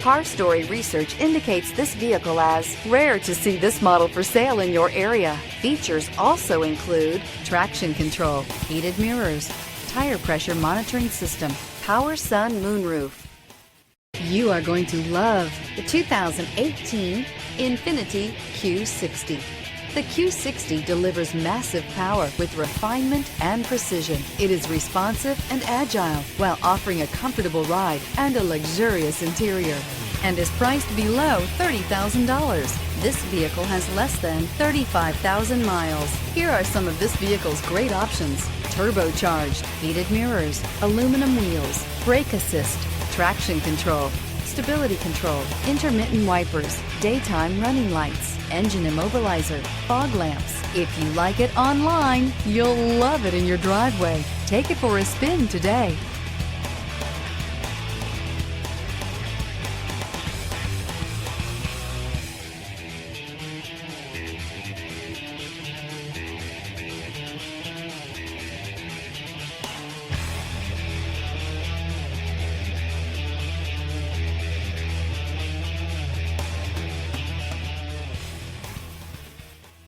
Car Story research indicates this vehicle as rare to see this model for sale in your area. Features also include traction control, heated mirrors, tire pressure monitoring system, power sun moonroof. You are going to love the 2018 INFINITI Q60. The Q60 delivers massive power with refinement and precision. It is responsive and agile while offering a comfortable ride and a luxurious interior, and is priced below $30,000. This vehicle has less than 35,000 miles. Here are some of this vehicle's great options: turbocharged, heated mirrors, aluminum wheels, brake assist, traction control, stability control, intermittent wipers, daytime running lights, engine immobilizer, fog lamps. If you like it online, you'll love it in your driveway. Take it for a spin today.